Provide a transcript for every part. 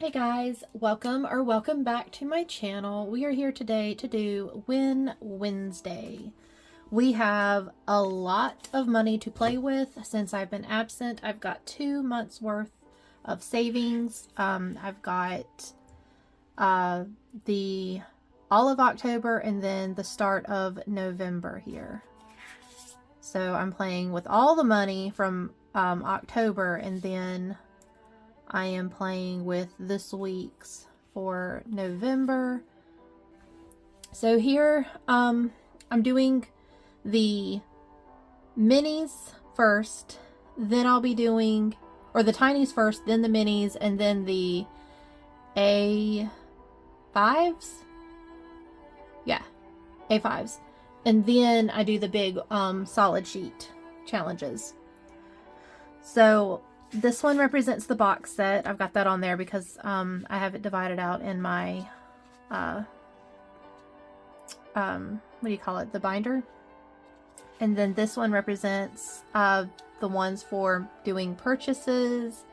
Hey guys, welcome back to my channel. We are here today to do Win Wednesday. We have a lot of money to play with since I've been absent. I've got 2 months worth of savings. I've got the all of October and then the start of November here. So I'm playing with all the money from October, and then I am playing with this week's for November. So here I'm doing the minis first, then I'll be doing, or the tinies first, then the minis, and then the A5s. Yeah, A5s. And then I do the big solid sheet challenges. So this one represents the box set. I've got that on there because I have it divided out in my, what do you call it? The binder. And then this one represents the ones for doing purchases.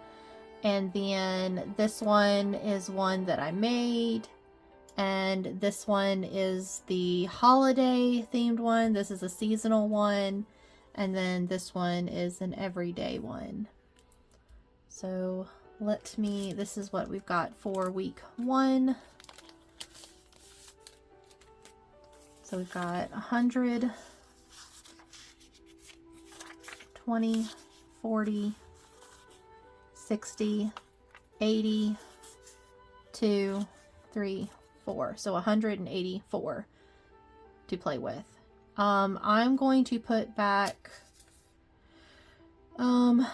And then this one is one that I made. And this one is the holiday themed one. This is a seasonal one. And then this one is an everyday one. So this is what we've got for week 1. So we've got 100, 20, 40, 60, 80, 2, 3, 4. So 184 to play with. I'm going to put back, I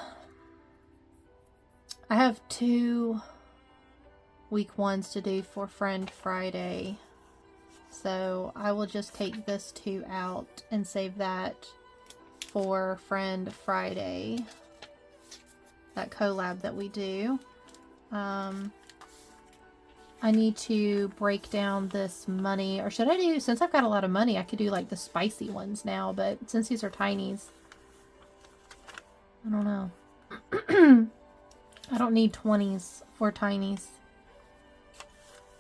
have 2 week 1s to do for Friend Friday. So I will just take this 2 out and save that for Friend Friday. That collab that we do. I need to break down this money, or should I do, since I've got a lot of money, I could do like the spicy ones now, but since these are tinies, I don't know. I don't need 20s for tinies.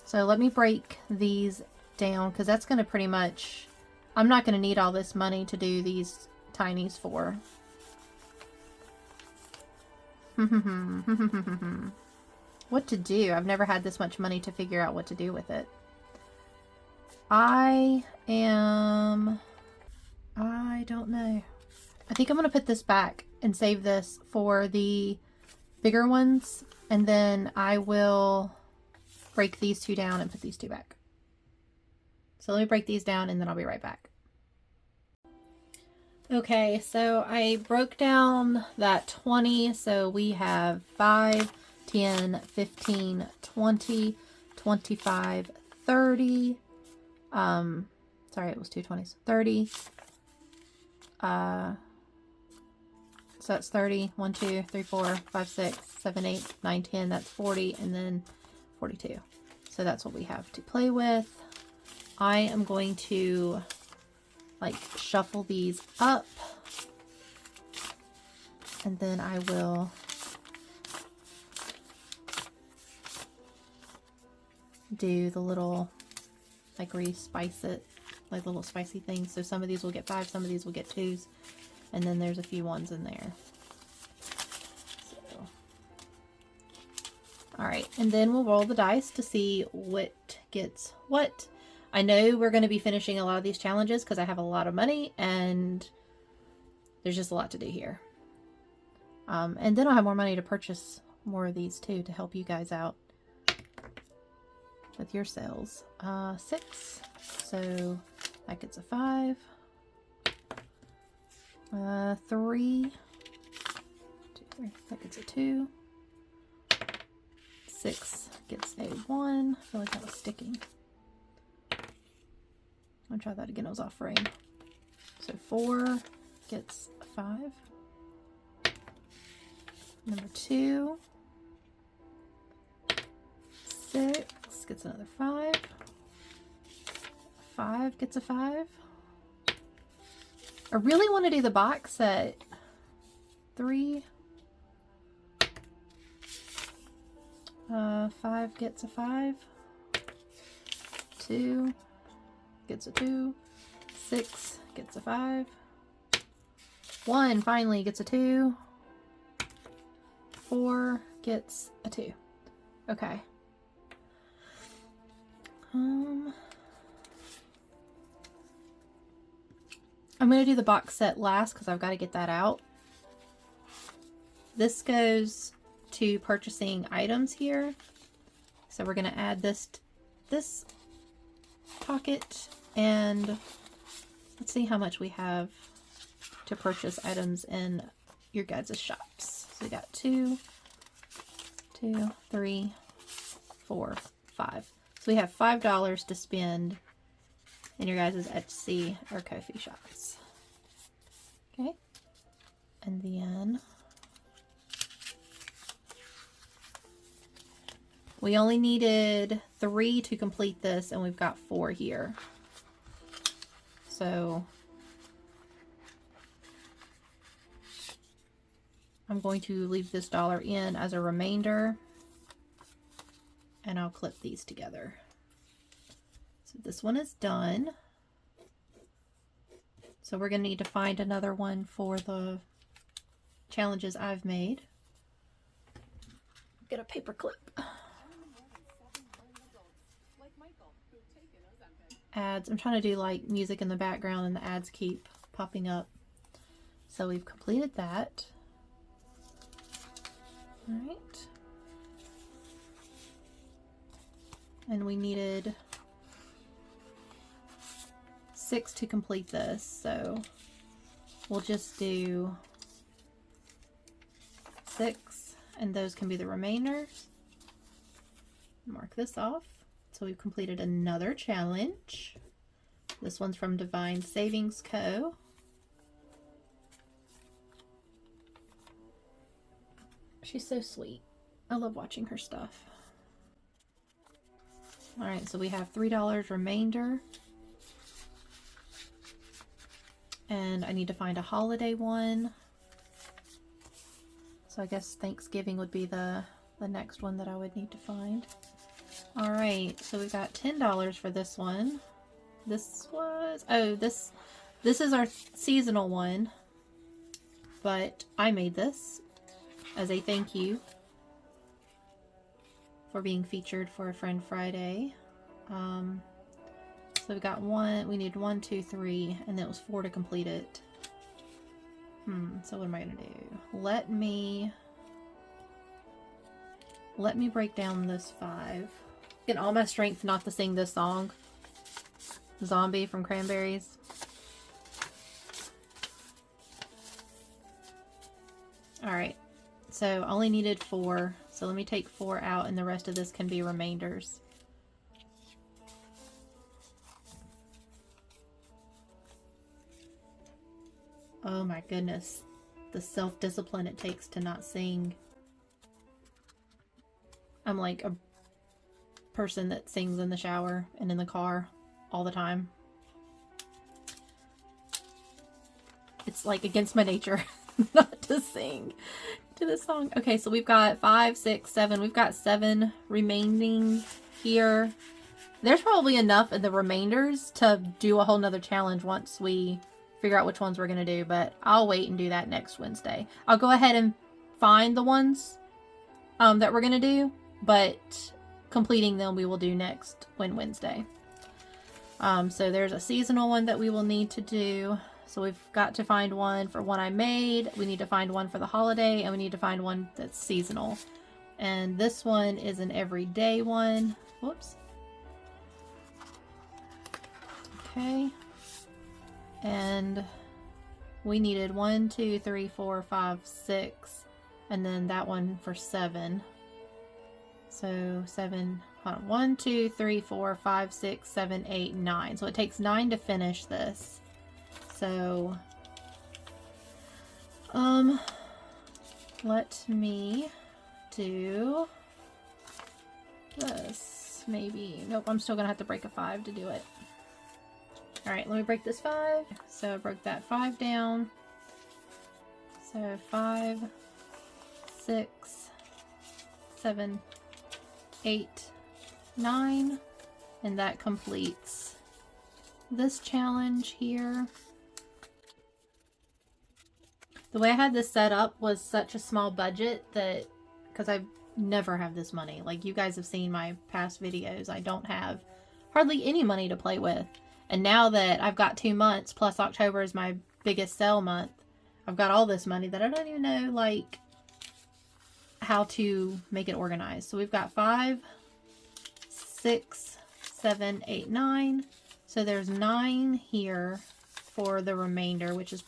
So let me break these down, because that's going to pretty much, I'm not going to need all this money to do these tinies for. What to do? I've never had this much money to figure out what to do with it. I don't know. I think I'm going to put this back and save this for the bigger ones, and then I will break these 2 down and put these 2 back. So let me break these down and then I'll be right back. Okay, so I broke down that 20, so we have 5, 10, 15, 20, 25, 30, sorry, it was 2 20s, 30, so that's 30, 1, 2, 3, 4, 5, 6, 7, 8, 9, 10, that's 40, and then 42. So that's what we have to play with. I am going to like shuffle these up, and then I will do the little like respice it, like little spicy things. So some of these will get 5, some of these will get 2s, and then there's a few 1s in there. So, all right, and then we'll roll the dice to see what gets what. I know we're going to be finishing a lot of these challenges because I have a lot of money and there's just a lot to do here. And then I'll have more money to purchase more of these too to help you guys out with your sales. 6, so that gets a 5. 3, 2, 3, that gets a 2. 6 gets a 1. I feel like that was sticking. I'll try that again. It was off frame. So 4 gets a 5. Number 2. 6 gets another 5. 5 gets a 5. I really want to do the box set. 3. 5 gets a 5. 2 gets a 2. 6 gets a 5. 1 finally gets a 2. 4 gets a 2. Okay. I'm going to do the box set last because I've got to get that out. This goes to purchasing items here. So we're going to add this to this pocket, and let's see how much we have to purchase items in your guys' shops. So we got 2, 2, 3, 4, 5. So we have $5 to spend in your guys' Etsy or Ko-fi shops. Okay. And then we only needed 3 to complete this, and we've got 4 here. So I'm going to leave this dollar in as a remainder, and I'll clip these together. So this one is done. So we're going to need to find another one for the challenges I've made. Get a paper clip. Ads. I'm trying to do like music in the background and the ads keep popping up. So we've completed that. All right. And we needed 6 to complete this, so we'll just do 6, and those can be the remainders. Mark this off. So we've completed another challenge. This one's from Divine Savings Co. She's so sweet. I love watching her stuff. Alright, so we have $3 remainder. And I need to find a holiday one. So I guess Thanksgiving would be the next one that I would need to find. Alright, so we've got $10 for this one. This was... oh, this is our seasonal one. But I made this as a thank you for being featured for a Friend Friday. So we got 1, we need 1, 2, 3, and then it was 4 to complete it. So what am I gonna do? Let me break down this 5. In all my strength not to sing this song. Zombie from Cranberries. Alright, so I only needed 4, so let me take 4 out, and the rest of this can be remainders. Oh my goodness, the self-discipline it takes to not sing. I'm like a person that sings in the shower and in the car all the time. It's like against my nature not to sing to this song. Okay, so we've got 5, 6, 7. We've got 7 remaining here. There's probably enough in the remainders to do a whole nother challenge once we figure out which ones we're going to do, but I'll wait and do that next Wednesday. I'll go ahead and find the ones that we're going to do, but completing them we will do next Wednesday. So there's a seasonal one that we will need to do. So we've got to find one for one I made. We need to find one for the holiday, and we need to find one that's seasonal. And this one is an everyday one. Whoops. Okay. And we needed 1, 2, 3, 4, 5, 6, and then that one for 7. So 7, hold on, 1, 2, 3, 4, 5, 6, 7, 8, 9. So it takes 9 to finish this. So, let me do this, maybe. Nope, I'm still gonna have to break a 5 to do it. Alright, let me break this 5. So I broke that 5 down. So 5, 6, 7, 8, 9, and that completes this challenge here. The way I had this set up was such a small budget that, because I never have this money. Like, you guys have seen my past videos, I don't have hardly any money to play with. And now that I've got 2 months, plus October is my biggest sale month, I've got all this money that I don't even know, like, how to make it organized. So we've got 5, 6, 7, 8, 9. So there's 9 here for the remainder, which is,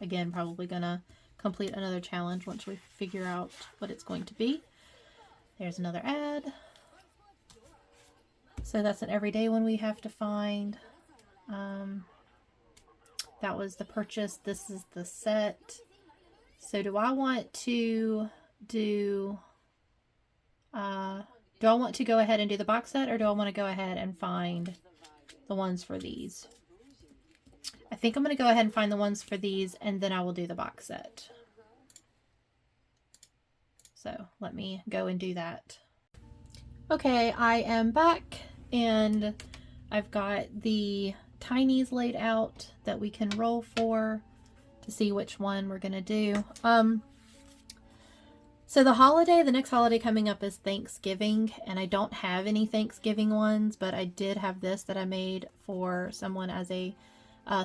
again, probably gonna complete another challenge once we figure out what it's going to be. There's another ad. So that's an everyday one we have to find. That was the purchase. This is the set. So do I want to do I want to go ahead and do the box set, or do I want to go ahead and find the ones for these? I think I'm going to go ahead and find the ones for these, and then I will do the box set. So let me go and do that. Okay, I am back, and I've got the tinies laid out that we can roll for to see which one we're going to do. So the next holiday coming up is Thanksgiving, and I don't have any Thanksgiving ones, but I did have this that I made for someone as a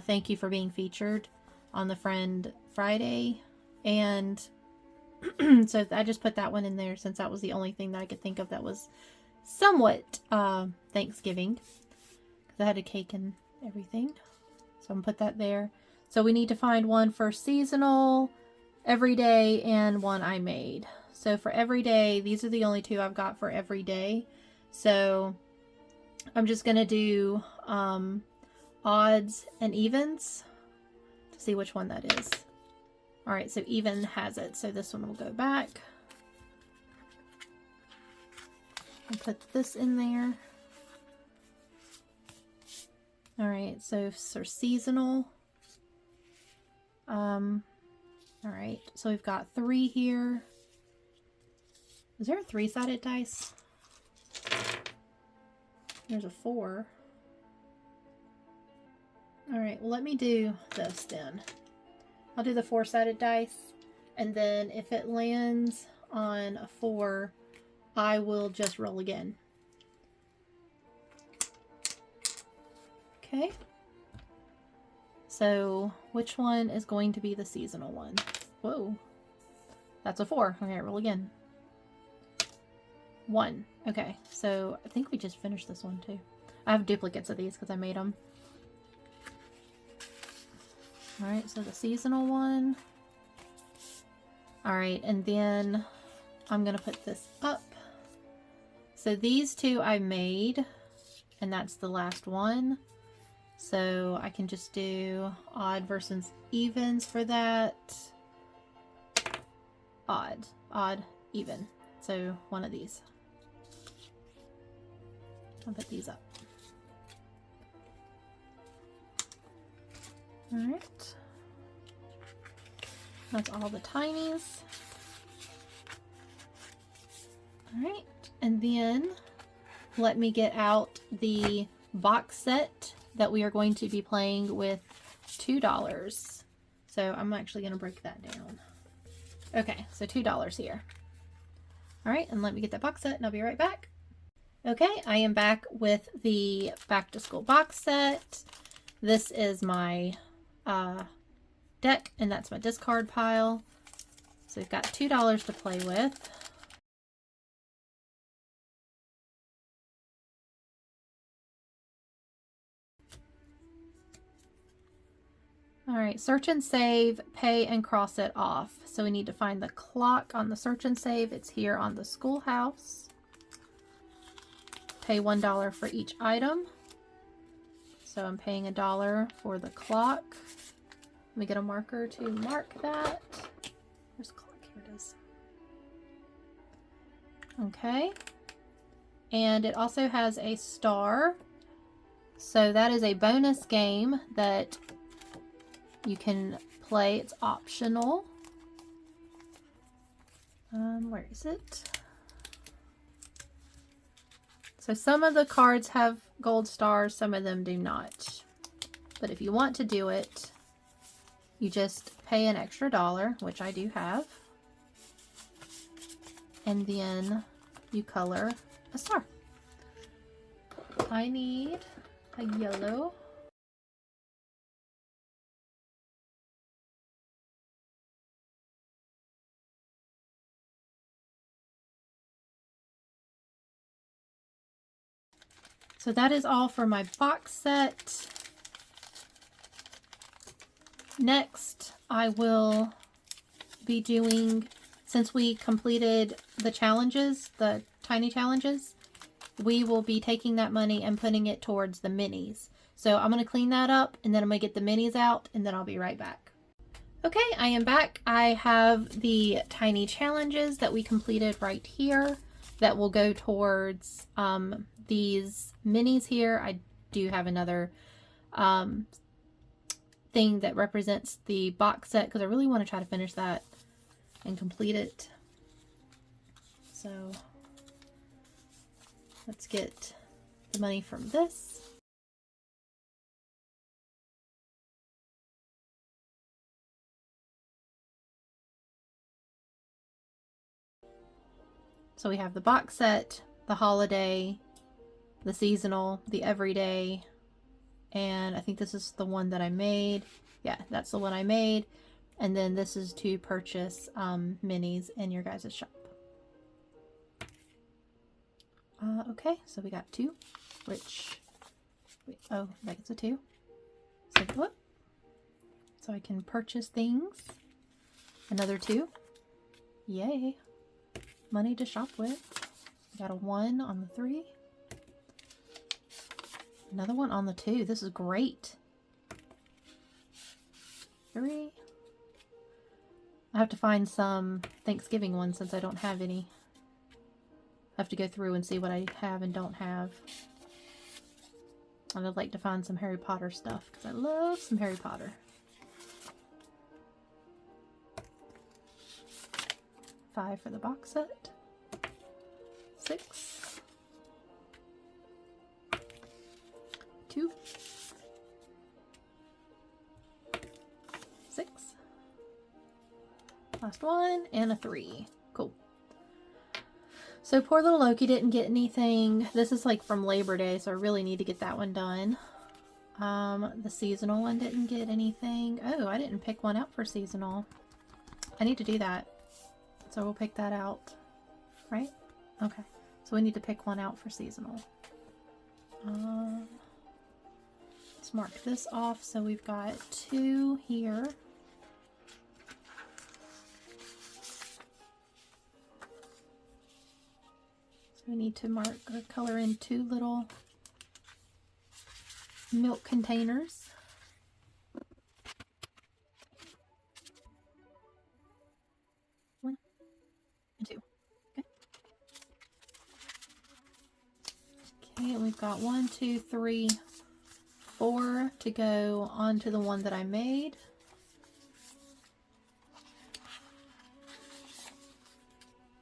thank you for being featured on the Friend Friday. And so I just put that one in there since that was the only thing that I could think of that was somewhat Thanksgiving, because I had a cake and everything. So I'm gonna put that there. So we need to find one for seasonal, everyday, and one I made. So for everyday, these are the only 2 I've got for everyday. So I'm just gonna do odds and evens to see which one that is. All right, so even has it. So this one will go back. I'll put this in there. All right, so for seasonal, all right, so we've got 3 here. Is there a 3-sided dice? There's a 4. All right, well, let me do this then. I'll do the 4-sided dice, and then if it lands on a 4, I will just roll again. Okay. So which one is going to be the seasonal one? Whoa. That's a 4. Okay, roll again. 1. Okay, so I think we just finished this one too. I have duplicates of these because I made them. Alright, so the seasonal one. Alright, and then I'm going to put this up. So these 2 I made, and that's the last one. So I can just do odd versus evens for that. Odd, even. So one of these. I'll put these up. All right. That's all the tinies. All right. And then let me get out the box set that we are going to be playing with $2. So I'm actually going to break that down. Okay, so $2 here. All right, and let me get that box set and I'll be right back. Okay, I am back with the back to school box set. This is my deck, and that's my discard pile. So we've got $2 to play with. All right, search and save, pay and cross it off. So we need to find the clock on the search and save. It's here on the schoolhouse. Pay $1 for each item. So I'm paying $1 for the clock. Let me get a marker to mark that. Where's the clock? Here it is. Okay. And it also has a star. So that is a bonus game that you can play. It's optional. Where is it? So some of the cards have gold stars, some of them do not. But if you want to do it, you just pay an extra $1, which I do have. And then you color a star. I need a yellow. So that is all for my box set. Next, I will be doing, since we completed the challenges, the tiny challenges, we will be taking that money and putting it towards the minis. So I'm going to clean that up and then I'm going to get the minis out and then I'll be right back. Okay, I am back. I have the tiny challenges that we completed right here that will go towards these minis here. I do have another thing that represents the box set because I really want to try to finish that and complete it. So let's get the money from this. So we have the box set, the holiday, the seasonal, the everyday, and I think this is the one that I made. Yeah, that's the one I made. And then this is to purchase minis in your guys' shop. Okay, so we got 2, which, wait, oh, that's a 2. So, whoop. So I can purchase things. Another 2. Yay. Money to shop with. Got a 1 on the 3. Another one on the 2. This is great. 3. I have to find some Thanksgiving ones since I don't have any. I have to go through and see what I have and don't have. And I'd like to find some Harry Potter stuff because I love some Harry Potter. 5 for the box set. 6. 2. 6. Last one, and a 3. Cool. So poor little Loki didn't get anything. This is like from Labor Day, so I really need to get that one done. The seasonal one didn't get anything. Oh, I didn't pick one out for seasonal. I need to do that. So we'll pick that out, right? Okay. So we need to pick one out for seasonal. Let's mark this off. So we've got 2 here. So we need to mark or color in 2 little milk containers. One and 2. Okay. Okay, and we've got 1, 2, 3, 4 to go onto the one that I made.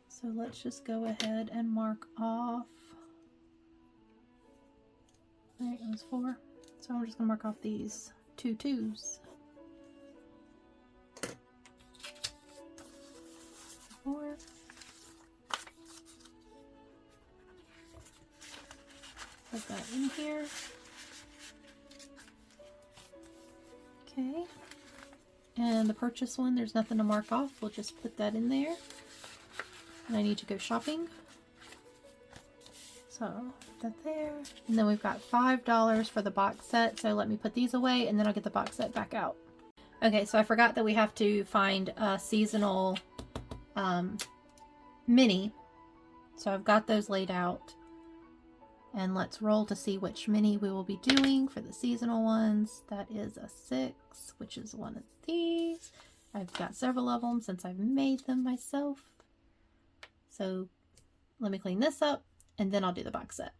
So let's just go ahead and mark off. There it goes, 4. So I'm just going to mark off these 2 2s. 4. Put that in here. Okay. And the purchase one, there's nothing to mark off. We'll just put that in there. And I need to go shopping. So put that there. And then we've got $5 for the box set. So let me put these away and then I'll get the box set back out. Okay, so I forgot that we have to find a seasonal mini. So I've got those laid out. And let's roll to see which mini we will be doing for the seasonal ones. That is a 6, which is one of these. I've got several of them since I've made them myself. So let me clean this up and then I'll do the box set.